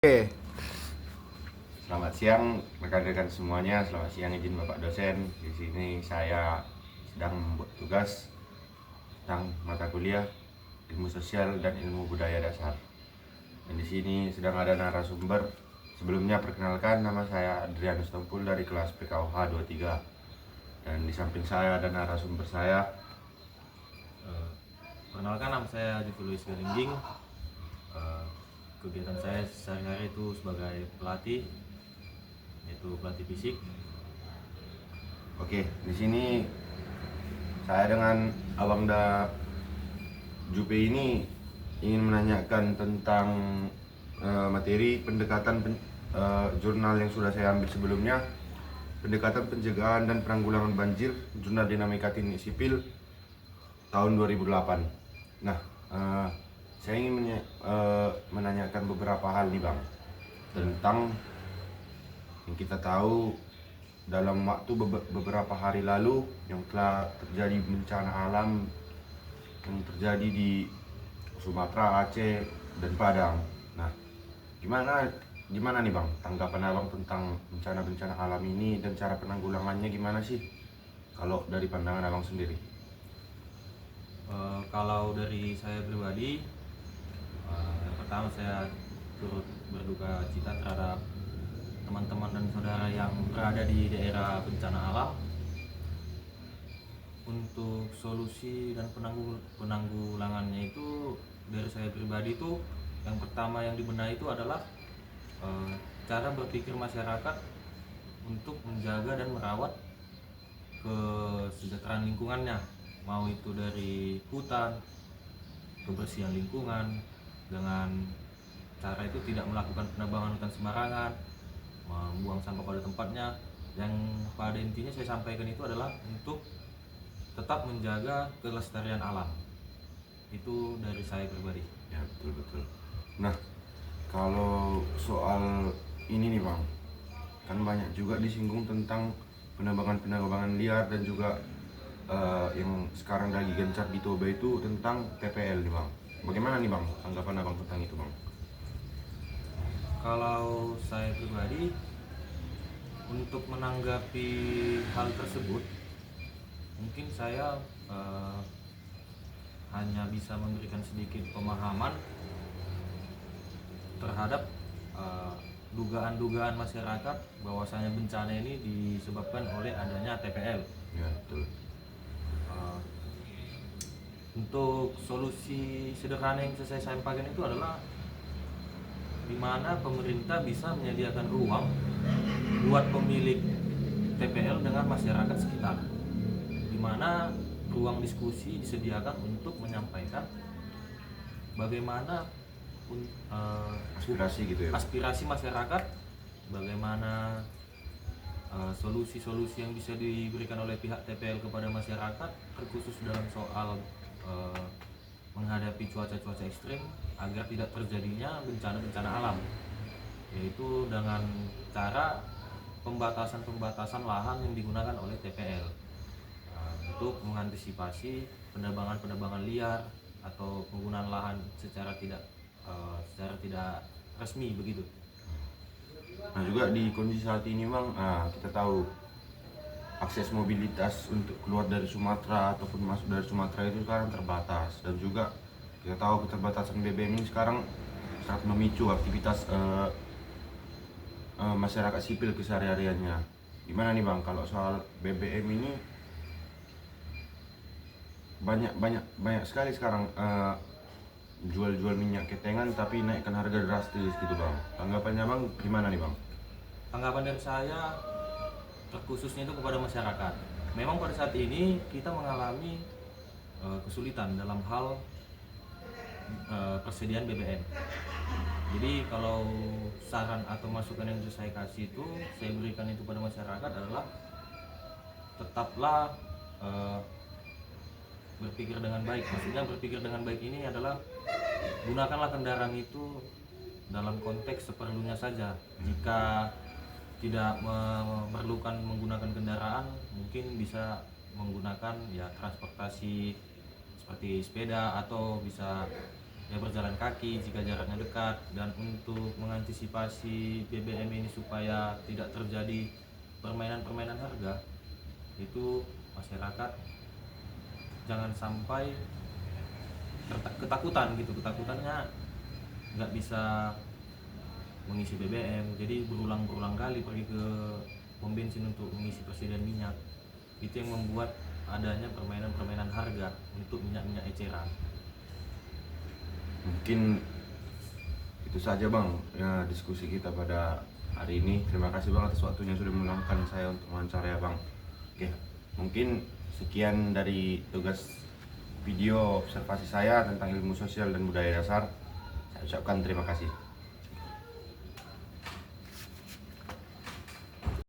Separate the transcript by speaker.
Speaker 1: Oke,
Speaker 2: Selamat siang rekan-rekan semuanya. Selamat siang izin Bapak dosen. Di sini saya sedang membuat tugas tentang mata kuliah Ilmu Sosial dan Ilmu Budaya Dasar. Dan di sini sedang ada narasumber. Sebelumnya perkenalkan, nama saya Adrianus Tompul dari kelas PKUH 23. Dan di samping saya ada narasumber saya.
Speaker 3: Perkenalkan, nama saya Jufri Luis Galingging. Kegiatan saya sehari-hari itu sebagai pelatih, yaitu pelatih fisik.
Speaker 2: Oke, di sini saya dengan Abang Jupe ini ingin menanyakan tentang materi pendekatan jurnal yang sudah saya ambil sebelumnya, pendekatan pencegahan dan penanggulangan banjir, jurnal dinamika teknik sipil tahun 2008. Nah, saya ingin menanyakan beberapa hal nih Bang, tentang yang kita tahu dalam waktu beberapa hari lalu yang telah terjadi bencana alam yang terjadi di Sumatera, Aceh, dan Padang. Nah, gimana nih Bang tanggapan Abang tentang bencana-bencana alam ini dan cara penanggulangannya gimana sih kalau dari pandangan Abang sendiri?
Speaker 3: Kalau dari saya pribadi, yang pertama saya turut berduka cita terhadap teman-teman dan saudara yang berada di daerah bencana alam. Untuk solusi dan penanggulangannya itu, dari saya pribadi itu yang pertama yang dibenahi itu adalah cara berpikir masyarakat untuk menjaga dan merawat kesejahteraan lingkungannya, mau itu dari hutan, kebersihan lingkungan, dengan cara itu tidak melakukan penebangan hutan sembarangan, membuang sampah pada tempatnya. Yang pada intinya saya sampaikan itu adalah untuk tetap menjaga kelestarian alam. Itu dari saya pribadi.
Speaker 2: Ya, betul. Nah, kalau soal ini nih Bang, kan banyak juga disinggung tentang penebangan liar dan juga yang sekarang lagi gencar di Toba itu tentang TPL nih Bang. Bagaimana nih Bang tanggapan Abang tentang itu Bang?
Speaker 3: Kalau saya pribadi, untuk menanggapi hal tersebut, mungkin saya hanya bisa memberikan sedikit pemahaman terhadap dugaan-dugaan masyarakat bahwasanya bencana ini disebabkan oleh adanya TPL.
Speaker 2: Ya, betul.
Speaker 3: Untuk solusi sederhana yang saya sampaikan itu adalah di mana pemerintah bisa menyediakan ruang buat pemilik TPL dengan masyarakat sekitar, di mana ruang diskusi disediakan untuk menyampaikan bagaimana
Speaker 2: Aspirasi gitu ya.
Speaker 3: aspirasi masyarakat, bagaimana solusi-solusi yang bisa diberikan oleh pihak TPL kepada masyarakat, terkhusus dalam soal menghadapi cuaca-cuaca ekstrim agar tidak terjadinya bencana-bencana alam, yaitu dengan cara pembatasan lahan yang digunakan oleh TPL untuk mengantisipasi penebangan liar atau penggunaan lahan secara tidak resmi begitu.
Speaker 2: Nah, juga di kondisi saat ini Bang, kita tahu akses mobilitas untuk keluar dari Sumatera ataupun masuk dari Sumatera itu sekarang terbatas, dan juga kita tahu keterbatasan BBM ini sekarang sangat memicu aktivitas masyarakat sipil kesehariannya. Gimana nih Bang kalau soal BBM ini banyak sekali sekarang jual minyak ketengan tapi naikkan harga drastis gitu Bang. Tanggapannya Bang gimana nih Bang?
Speaker 3: Tanggapan dari saya terkhususnya itu kepada masyarakat. Memang pada saat ini kita mengalami kesulitan dalam hal persediaan BBM. Jadi kalau saran atau masukan yang bisa saya kasih itu, saya berikan itu pada masyarakat adalah tetaplah berpikir dengan baik. Maksudnya berpikir dengan baik ini adalah gunakanlah kendaraan itu dalam konteks seperlunya saja. Jika tidak memerlukan menggunakan kendaraan, mungkin bisa menggunakan ya transportasi seperti sepeda, atau bisa ya berjalan kaki jika jaraknya dekat. Dan untuk mengantisipasi BBM ini supaya tidak terjadi permainan-permainan harga, itu masyarakat jangan sampai ketakutan gitu, ketakutannya nggak bisa mengisi BBM, jadi berulang kali pergi ke pom bensin untuk mengisi persediaan minyak. Itu yang membuat adanya permainan harga untuk minyak eceran.
Speaker 2: Mungkin itu saja Bang ya, diskusi kita pada hari ini. Terima kasih Bang atas waktunya sudah meluangkan saya untuk wawancara ya Bang. Oke, mungkin sekian dari tugas video observasi saya tentang ilmu sosial dan budaya dasar. Saya ucapkan terima kasih.